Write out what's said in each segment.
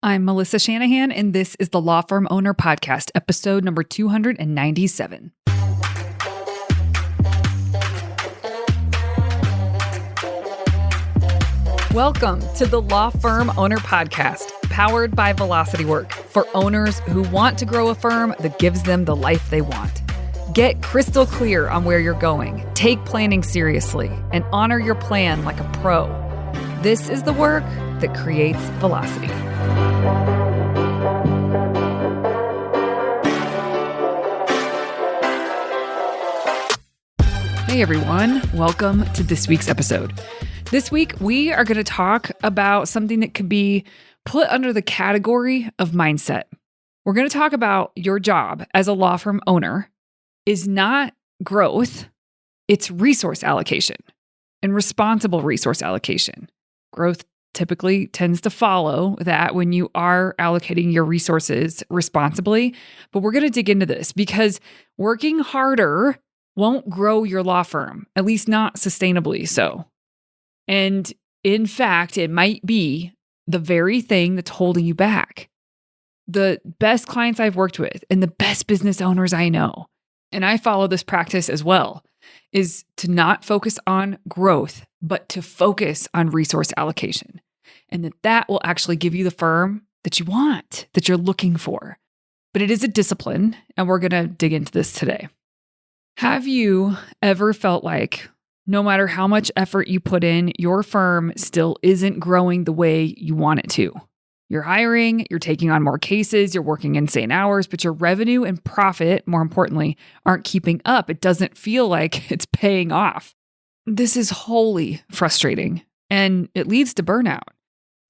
I'm Melissa Shanahan, and this is the Law Firm Owner Podcast, episode number 297. Welcome to the Law Firm Owner Podcast, powered by Velocity Work, for owners who want to grow a firm that gives them the life they want. Get crystal clear on where you're going, take planning seriously, and honor your plan like a pro. This is the work that creates velocity. Hey everyone, welcome to this week's episode. This week, we are going to talk about something that could be put under the category of mindset. We're going to talk about your job as a law firm owner is not growth, it's resource allocation and responsible resource allocation. Growth typically tends to follow that when you are allocating your resources responsibly. But we're going to dig into this because working harder won't grow your law firm, at least not sustainably so. And in fact, it might be the very thing that's holding you back. The best clients I've worked with and the best business owners I know, and I follow this practice as well, is to not focus on growth, but to focus on resource allocation. And that will actually give you the firm that you want, that you're looking for. But it is a discipline, and we're going to dig into this today. Have you ever felt like no matter how much effort you put in, your firm still isn't growing the way you want it to? You're hiring, you're taking on more cases, you're working insane hours, but your revenue and profit, more importantly, aren't keeping up. It doesn't feel like it's paying off. This is wholly frustrating, and it leads to burnout.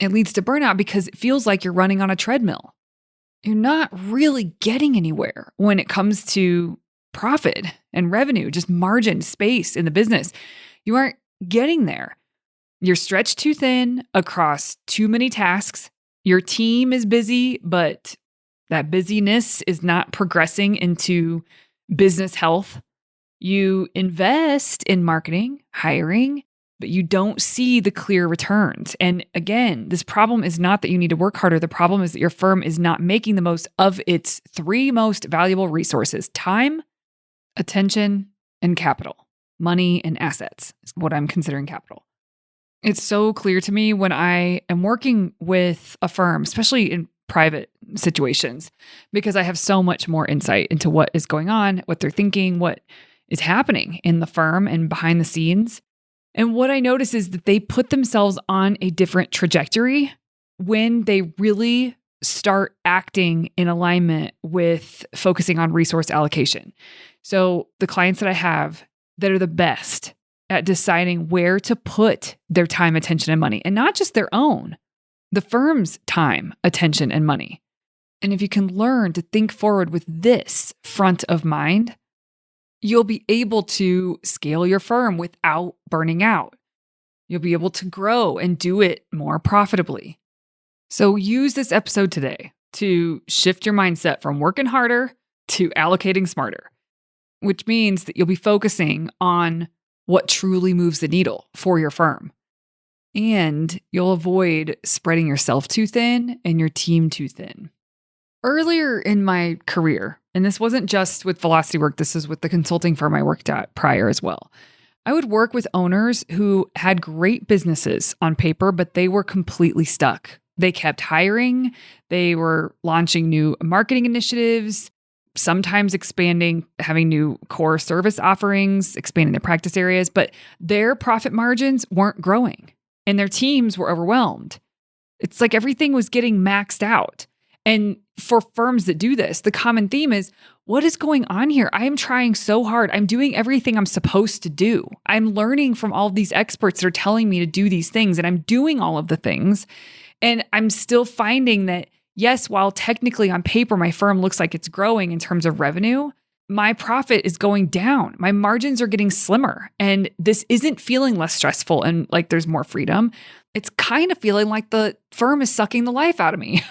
It leads to burnout because it feels like you're running on a treadmill. You're not really getting anywhere when it comes to profit and revenue, just margin space in the business. You aren't getting there. You're stretched too thin across too many tasks. Your team is busy, but that busyness is not progressing into business health. You invest in marketing, hiring, but you don't see the clear returns. And again, this problem is not that you need to work harder. The problem is that your firm is not making the most of its three most valuable resources: time, attention, and capital. Money and assets is what I'm considering capital. It's so clear to me when I am working with a firm, especially in private situations, because I have so much more insight into what is going on, what they're thinking, what is happening in the firm and behind the scenes. And what I notice is that they put themselves on a different trajectory when they really start acting in alignment with focusing on resource allocation. So the clients that I have that are the best at deciding where to put their time, attention, and money, and not just their own, the firm's time, attention, and money. And if you can learn to think forward with this front of mind, you'll be able to scale your firm without burning out. You'll be able to grow and do it more profitably. So use this episode today to shift your mindset from working harder to allocating smarter, which means that you'll be focusing on what truly moves the needle for your firm. And you'll avoid spreading yourself too thin and your team too thin. Earlier in my career, and this wasn't just with Velocity Work, this is with the consulting firm I worked at prior as well, I would work with owners who had great businesses on paper, but they were completely stuck. They kept hiring, they were launching new marketing initiatives, sometimes expanding, having new core service offerings, expanding their practice areas, but their profit margins weren't growing and their teams were overwhelmed. It's like everything was getting maxed out. And for firms that do this, the common theme is, what is going on here? I am trying so hard. I'm doing everything I'm supposed to do. I'm learning from all of these experts that are telling me to do these things, and I'm doing all of the things. And I'm still finding that, yes, while technically on paper, my firm looks like it's growing in terms of revenue, my profit is going down. My margins are getting slimmer. And this isn't feeling less stressful and like there's more freedom. It's kind of feeling like the firm is sucking the life out of me.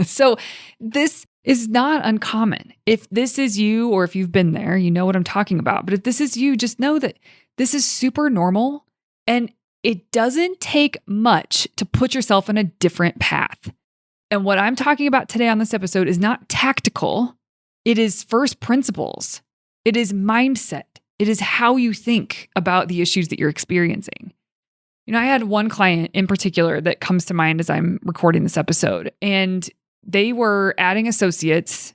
So this is not uncommon. If this is you, or if you've been there, you know what I'm talking about. But if this is you, just know that this is super normal. And it doesn't take much to put yourself on a different path. And what I'm talking about today on this episode is not tactical. It is first principles. It is mindset. It is how you think about the issues that you're experiencing. I had one client in particular that comes to mind as I'm recording this episode, and they were adding associates.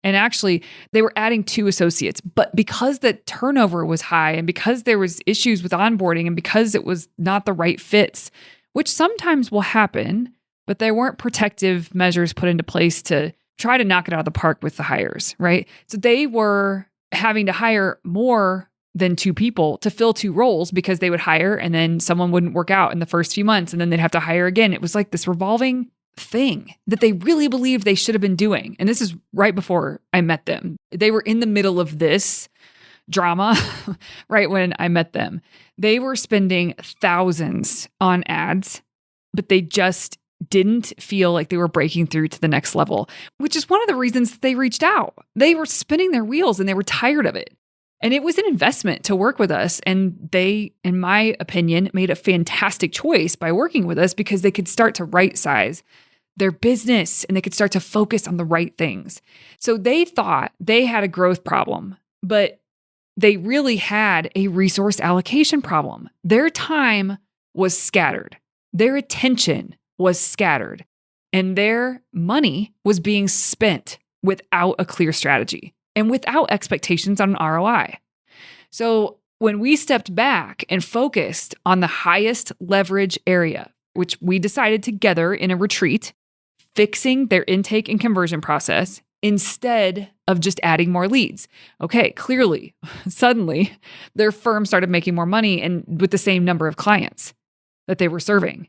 And actually, they were adding 2 associates, but because the turnover was high and because there was issues with onboarding and because it was not the right fits, which sometimes will happen, but there weren't protective measures put into place to try to knock it out of the park with the hires, right? So they were having to hire more than 2 people to fill 2 roles because they would hire and then someone wouldn't work out in the first few months and then they'd have to hire again. It was like this revolving thing that they really believed they should have been doing. And this is right before I met them. They were in the middle of this drama right when I met them. They were spending thousands on ads, but they just didn't feel like they were breaking through to the next level, which is one of the reasons they reached out. They were spinning their wheels and they were tired of it. And it was an investment to work with us. And they, in my opinion, made a fantastic choice by working with us because they could start to right size their business and they could start to focus on the right things. So they thought they had a growth problem, but they really had a resource allocation problem. Their time was scattered. Their attention was scattered. And their money was being spent without a clear strategy and without expectations on an ROI. So when we stepped back and focused on the highest leverage area, which we decided together in a retreat, fixing their intake and conversion process instead of just adding more leads. Okay, clearly, suddenly, their firm started making more money and with the same number of clients that they were serving.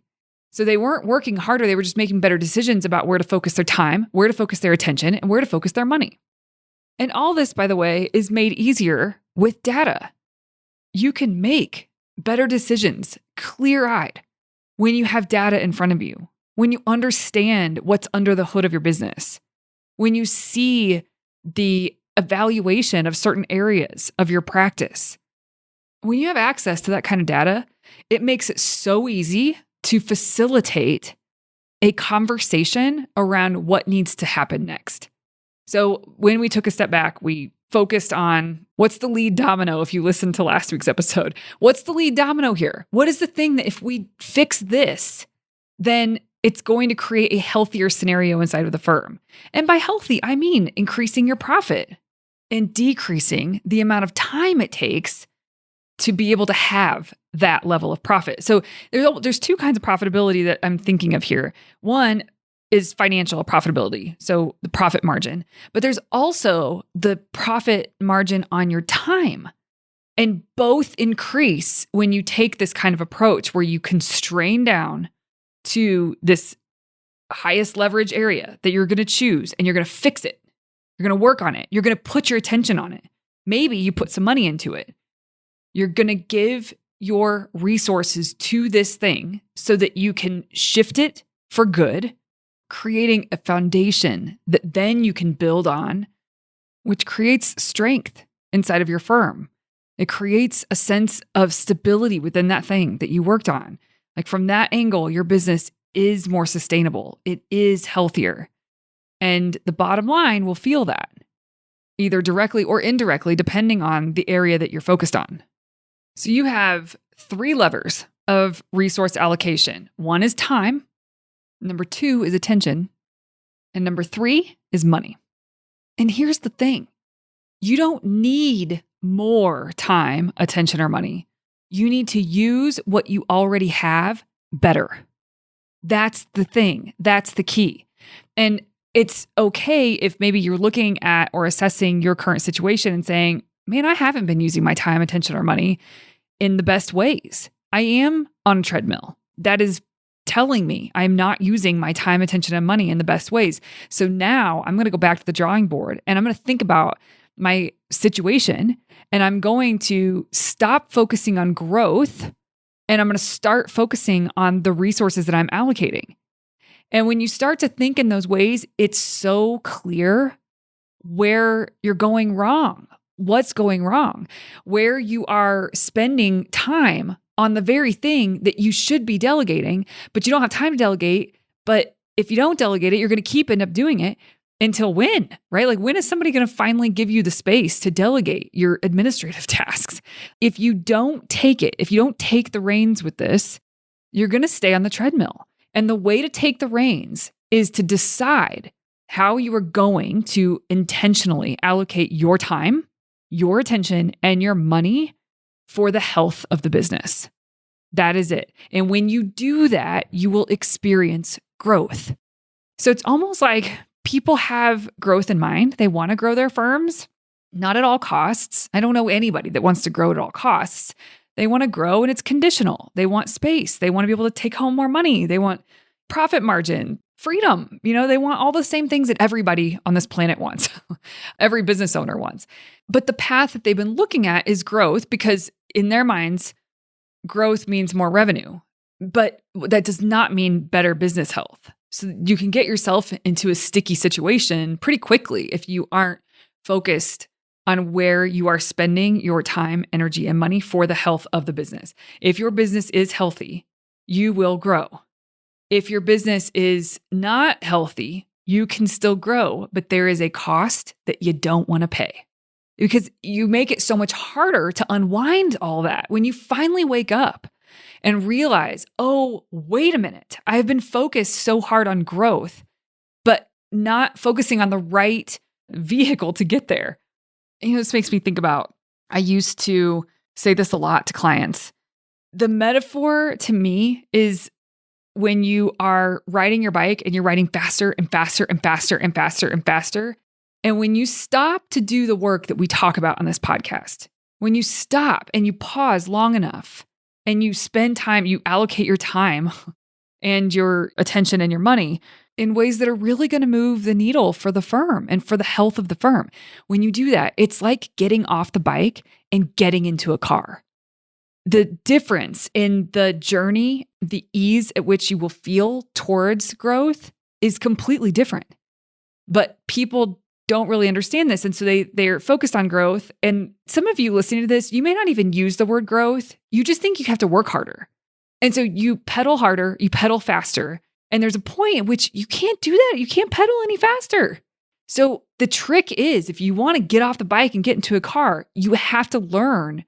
So they weren't working harder, they were just making better decisions about where to focus their time, where to focus their attention, and where to focus their money. And all this, by the way, is made easier with data. You can make better decisions, clear-eyed, when you have data in front of you, when you understand what's under the hood of your business, when you see the evaluation of certain areas of your practice. When you have access to that kind of data, it makes it so easy to facilitate a conversation around what needs to happen next. So when we took a step back, we focused on what's the lead domino. If you listened to last week's episode, what's the lead domino here? What is the thing that if we fix this, then it's going to create a healthier scenario inside of the firm? And by healthy, I mean increasing your profit and decreasing the amount of time it takes to be able to have that level of profit. So there's 2 kinds of profitability that I'm thinking of here. One is financial profitability, so the profit margin. But there's also the profit margin on your time. And both increase when you take this kind of approach where you constrain down to this highest leverage area that you're going to choose and you're going to fix it. You're going to work on it. You're going to put your attention on it. Maybe you put some money into it. You're going to give your resources to this thing so that you can shift it for good, creating a foundation that then you can build on, which creates strength inside of your firm. It creates a sense of stability within that thing that you worked on. Like from that angle, your business is more sustainable. It is healthier. And the bottom line will feel that, either directly or indirectly, depending on the area that you're focused on. So you have 3 levers of resource allocation. 1 is time. Number 2 is attention. And number 3 is money. And here's the thing. You don't need more time, attention, or money. You need to use what you already have better. That's the thing. That's the key. And it's okay if maybe you're looking at or assessing your current situation and saying, man, I haven't been using my time, attention, or money in the best ways. I am on a treadmill. That is telling me I'm not using my time, attention, and money in the best ways. So now I'm going to go back to the drawing board and I'm going to think about my situation and I'm going to stop focusing on growth and I'm going to start focusing on the resources that I'm allocating. And when you start to think in those ways, it's so clear where you're going wrong, what's going wrong, where you are spending time on the very thing that you should be delegating, but you don't have time to delegate, but if you don't delegate it, you're going to end up doing it until when, right? Like when is somebody going to finally give you the space to delegate your administrative tasks? If you don't take it, if you don't take the reins with this, you're going to stay on the treadmill. And the way to take the reins is to decide how you are going to intentionally allocate your time, your attention, and your money for the health of the business. That is it. And when you do that, you will experience growth. So it's almost like people have growth in mind. They want to grow their firms, not at all costs. I don't know anybody that wants to grow at all costs. They want to grow and it's conditional. They want space. They want to be able to take home more money. They want profit margin, freedom. They want all the same things that everybody on this planet wants, every business owner wants. But the path that they've been looking at is growth because in their minds, growth means more revenue. But that does not mean better business health. So you can get yourself into a sticky situation pretty quickly if you aren't focused on where you are spending your time, energy, and money for the health of the business. If your business is healthy, you will grow. If your business is not healthy, you can still grow, but there is a cost that you don't want to pay because you make it so much harder to unwind all that when you finally wake up and realize, oh, wait a minute, I've been focused so hard on growth, but not focusing on the right vehicle to get there. This makes me think about, I used to say this a lot to clients. The metaphor to me is when you are riding your bike and you're riding faster and faster and faster and faster and faster. And when you stop to do the work that we talk about on this podcast, when you stop and you pause long enough and you spend time, you allocate your time and your attention and your money in ways that are really going to move the needle for the firm and for the health of the firm. When you do that, it's like getting off the bike and getting into a car. The difference in the journey, the ease at which you will feel towards growth is completely different. But people don't really understand this. And so they're focused on growth. And some of you listening to this, you may not even use the word growth. You just think you have to work harder. And so you pedal harder, you pedal faster. And there's a point at which you can't do that. You can't pedal any faster. So the trick is, if you want to get off the bike and get into a car, you have to learn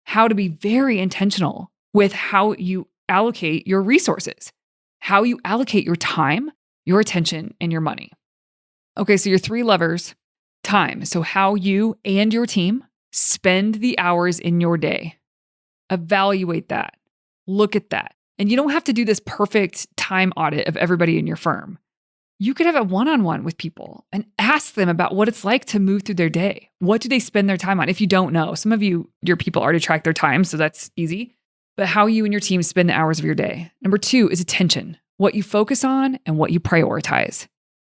how to be very intentional with how you allocate your resources, how you allocate your time, your attention, and your money. Okay, so your three levers: time. So how you and your team spend the hours in your day. Evaluate that. Look at that. And you don't have to do this perfect time audit of everybody in your firm. You could have a one-on-one with people and ask them about what it's like to move through their day. What do they spend their time on? If you don't know, some of your people already track their time, so that's easy. But how you and your team spend the hours of your day. Number 2 is attention, what you focus on and what you prioritize.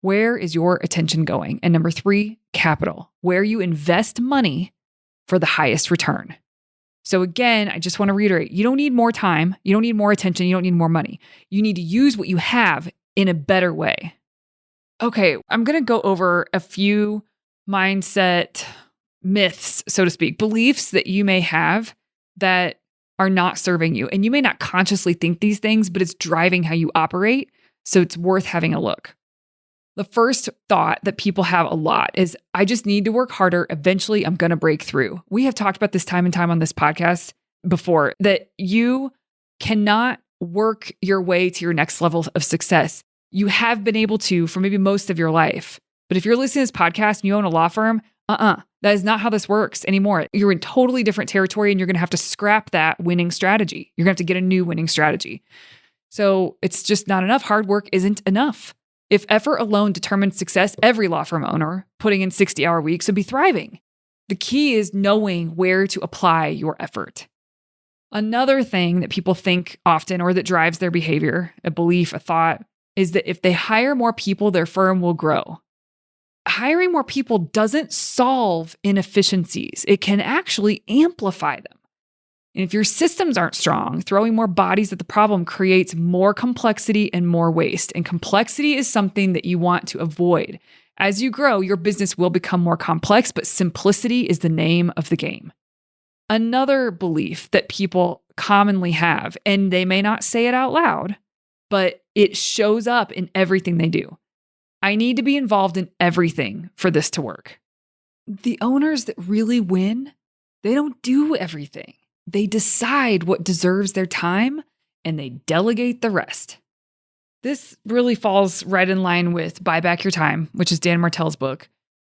Where is your attention going? And number 3, capital, where you invest money for the highest return. So again, I just want to reiterate, you don't need more time, you don't need more attention, you don't need more money. You need to use what you have in a better way. Okay, I'm going to go over a few mindset myths, so to speak, beliefs that you may have that are not serving you. And you may not consciously think these things, but it's driving how you operate. So it's worth having a look. The first thought that people have a lot is, I just need to work harder. Eventually, I'm going to break through. We have talked about this time and time on this podcast before, that you cannot work your way to your next level of success. You have been able to for maybe most of your life. But if you're listening to this podcast and you own a law firm, that is not how this works anymore. You're in totally different territory and you're going to have to scrap that winning strategy. You're going to have to get a new winning strategy. So it's just not enough. Hard work isn't enough. If effort alone determines success, every law firm owner putting in 60-hour weeks would be thriving. The key is knowing where to apply your effort. Another thing that people think often, or that drives their behavior, a belief, a thought, is that if they hire more people, their firm will grow. Hiring more people doesn't solve inefficiencies. It can actually amplify them. And if your systems aren't strong, throwing more bodies at the problem creates more complexity and more waste. And complexity is something that you want to avoid. As you grow, your business will become more complex, but simplicity is the name of the game. Another belief that people commonly have, and they may not say it out loud, but It shows up in everything they do. I need to be involved in everything for this to work. The owners that really win, they don't do everything. They decide what deserves their time and they delegate the rest. This really falls right in line with Buy Back Your Time, which is Dan Martell's book.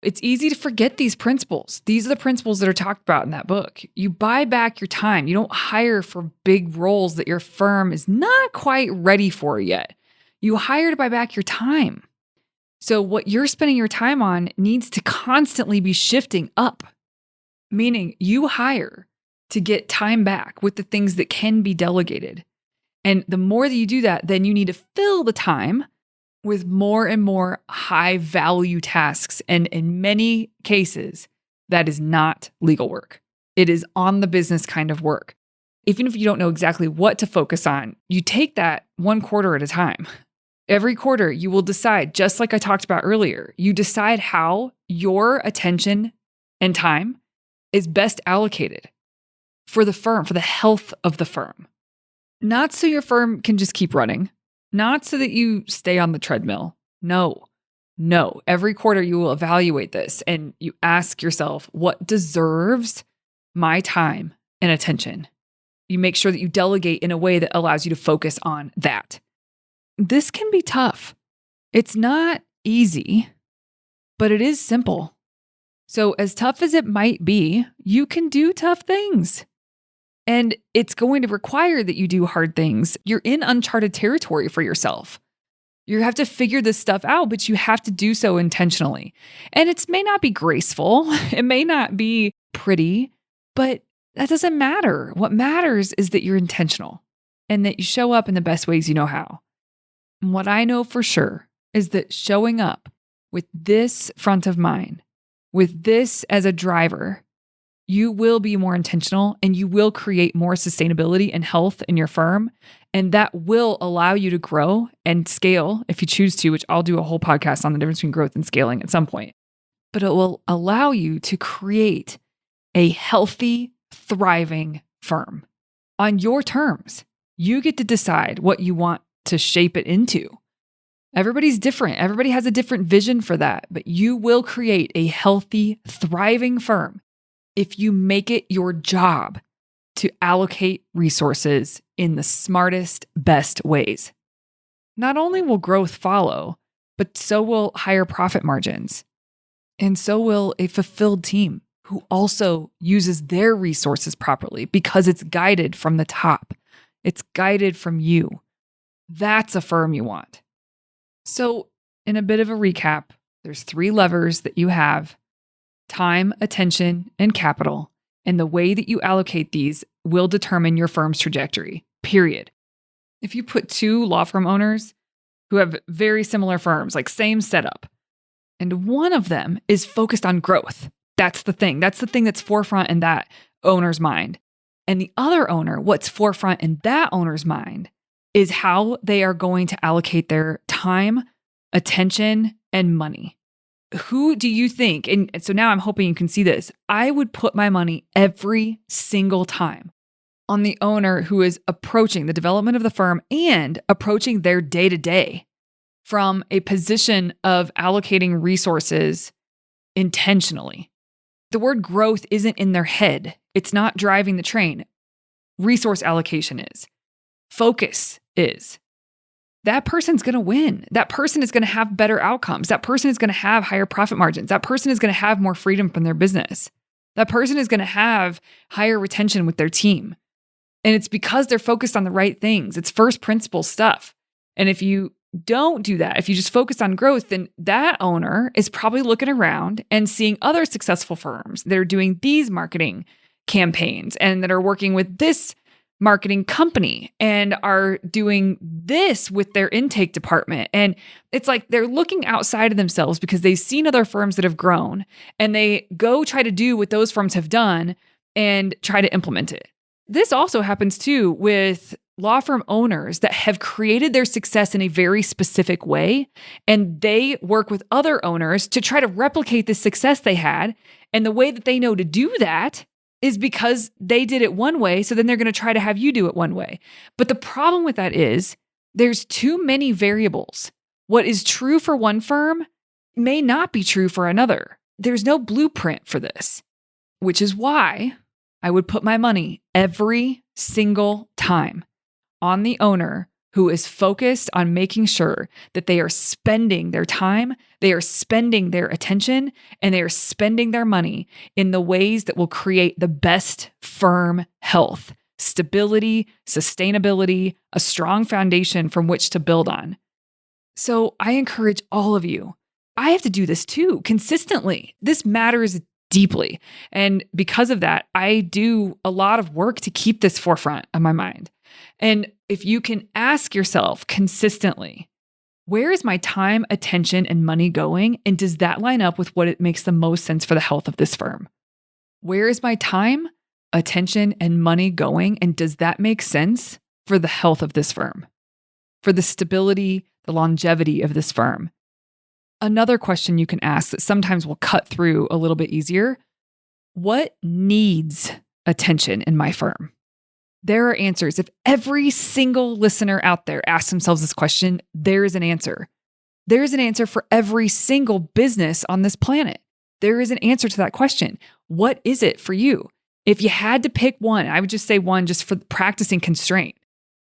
It's easy to forget these principles. These are the principles that are talked about in that book. You buy back your time. You don't hire for big roles that your firm is not quite ready for yet. You hire to buy back your time. So what you're spending your time on needs to constantly be shifting up, meaning you hire to get time back with the things that can be delegated. And the more that you do that, then you need to fill the time with more and more high value tasks. And in many cases, that is not legal work. It is on the business kind of work. Even if you don't know exactly what to focus on, you take that one quarter at a time. Every quarter, you will decide, just like I talked about earlier, you decide how your attention and time is best allocated for the firm, for the health of the firm. Not so your firm can just keep running, not so that you stay on the treadmill. No. Every quarter, you will evaluate this and you ask yourself, what deserves my time and attention? You make sure that you delegate in a way that allows you to focus on that. This can be tough. It's not easy, but it is simple. So as tough as it might be, you can do tough things. And it's going to require that you do hard things. You're in uncharted territory for yourself. You have to figure this stuff out, but you have to do so intentionally. And it may not be graceful. It may not be pretty, but that doesn't matter. What matters is that you're intentional and that you show up in the best ways you know how. And what I know for sure is that showing up with this front of mind, with this as a driver, you will be more intentional and you will create more sustainability and health in your firm. And that will allow you to grow and scale if you choose to, which I'll do a whole podcast on the difference between growth and scaling at some point. But it will allow you to create a healthy, thriving firm on your terms. You get to decide what you want to shape it into. Everybody's different. Everybody has a different vision for that, but you will create a healthy, thriving firm if you make it your job to allocate resources in the smartest, best ways. Not only will growth follow, but so will higher profit margins. And so will a fulfilled team who also uses their resources properly because it's guided from the top. It's guided from you. That's a firm you want. So, in a bit of a recap, there's 3 levers that you have: time, attention, and capital. And the way that you allocate these will determine your firm's trajectory, period. If you put 2 law firm owners who have very similar firms, like same setup, and one of them is focused on growth, that's the thing. That's the thing that's forefront in that owner's mind. And the other owner, what's forefront in that owner's mind is how they are going to allocate their time, attention, and money. Who do you think, and so now I'm hoping you can see this, I would put my money every single time on the owner who is approaching the development of the firm and approaching their day-to-day from a position of allocating resources intentionally. The word growth isn't in their head. It's not driving the train. Resource allocation is. Focus is. That person's going to win. That person is going to have better outcomes. That person is going to have higher profit margins. That person is going to have more freedom from their business. That person is going to have higher retention with their team. And it's because they're focused on the right things. It's first principle stuff. And if you don't do that, if you just focus on growth, then that owner is probably looking around and seeing other successful firms that are doing these marketing campaigns and that are working with this marketing company and are doing this with their intake department. And it's like they're looking outside of themselves because they've seen other firms that have grown and they go try to do what those firms have done and try to implement it. This also happens too with law firm owners that have created their success in a very specific way, and they work with other owners to try to replicate the success they had. And the way that they know to do that is because they did it one way, so then they're going to try to have you do it one way. But the problem with that is There's too many variables. What is true for one firm may not be true for another. There's no blueprint for this, which is why I would put my money every single time on the owner who is focused on making sure that they are spending their time, they are spending their attention, and they are spending their money in the ways that will create the best firm health, stability, sustainability, a strong foundation from which to build on. So I encourage all of you. I have to do this too, consistently. This matters deeply. And because of that, I do a lot of work to keep this forefront of my mind. And if you can ask yourself consistently, where is my time, attention, and money going? And does that line up with what it makes the most sense for the health of this firm? Where is my time, attention, and money going? And does that make sense for the health of this firm? For the stability, the longevity of this firm? Another question you can ask that sometimes will cut through a little bit easier: what needs attention in my firm? There are answers. If every single listener out there asks themselves this question, there is an answer. There is an answer for every single business on this planet. There is an answer to that question. What is it for you? If you had to pick one, I would just say one just for practicing constraint.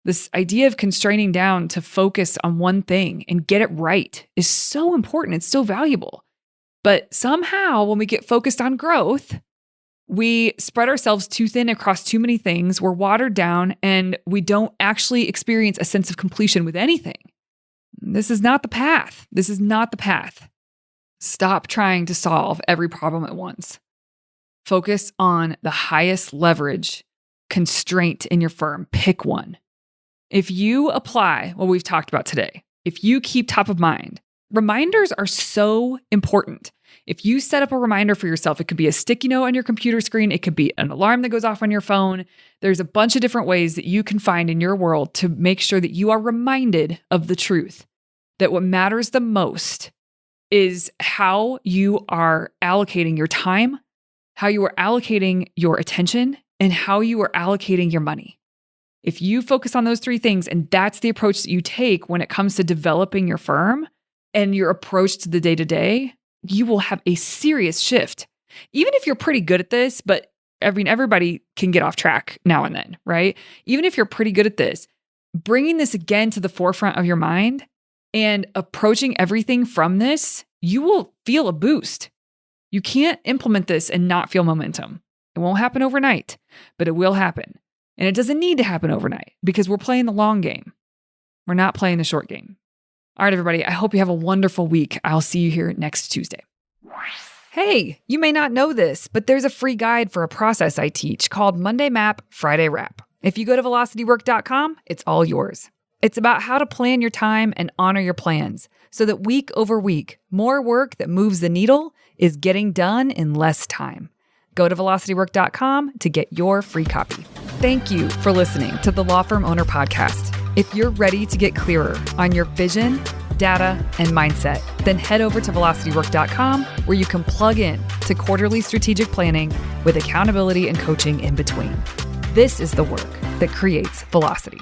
This idea of constraining down to focus on one thing and get it right is so important. It's so valuable. But somehow when we get focused on growth, we spread ourselves too thin across too many things, we're watered down, and we don't actually experience a sense of completion with anything. This is not the path. This is not the path. Stop trying to solve every problem at once. Focus on the highest leverage constraint in your firm. Pick one. If you apply what we've talked about today, if you keep top of mind, reminders are so important. If you set up a reminder for yourself, it could be a sticky note on your computer screen. It could be an alarm that goes off on your phone. There's a bunch of different ways that you can find in your world to make sure that you are reminded of the truth, that what matters the most is how you are allocating your time, how you are allocating your attention, and how you are allocating your money. If you focus on those three things, and that's the approach that you take when it comes to developing your firm and your approach to the day-to-day, you will have a serious shift. Even if you're pretty good at this, but I mean, everybody can get off track now and then, right? Even if you're pretty good at this, bringing this again to the forefront of your mind and approaching everything from this, you will feel a boost. You can't implement this and not feel momentum. It won't happen overnight, but it will happen. And it doesn't need to happen overnight because we're playing the long game. We're not playing the short game. All right, everybody, I hope you have a wonderful week. I'll see you here next Tuesday. Hey, you may not know this, but there's a free guide for a process I teach called Monday Map, Friday Wrap. If you go to velocitywork.com, it's all yours. It's about how to plan your time and honor your plans so that week over week, more work that moves the needle is getting done in less time. Go to velocitywork.com to get your free copy. Thank you for listening to the Law Firm Owner Podcast. If you're ready to get clearer on your vision, data, and mindset, then head over to velocitywork.com where you can plug in to quarterly strategic planning with accountability and coaching in between. This is the work that creates velocity.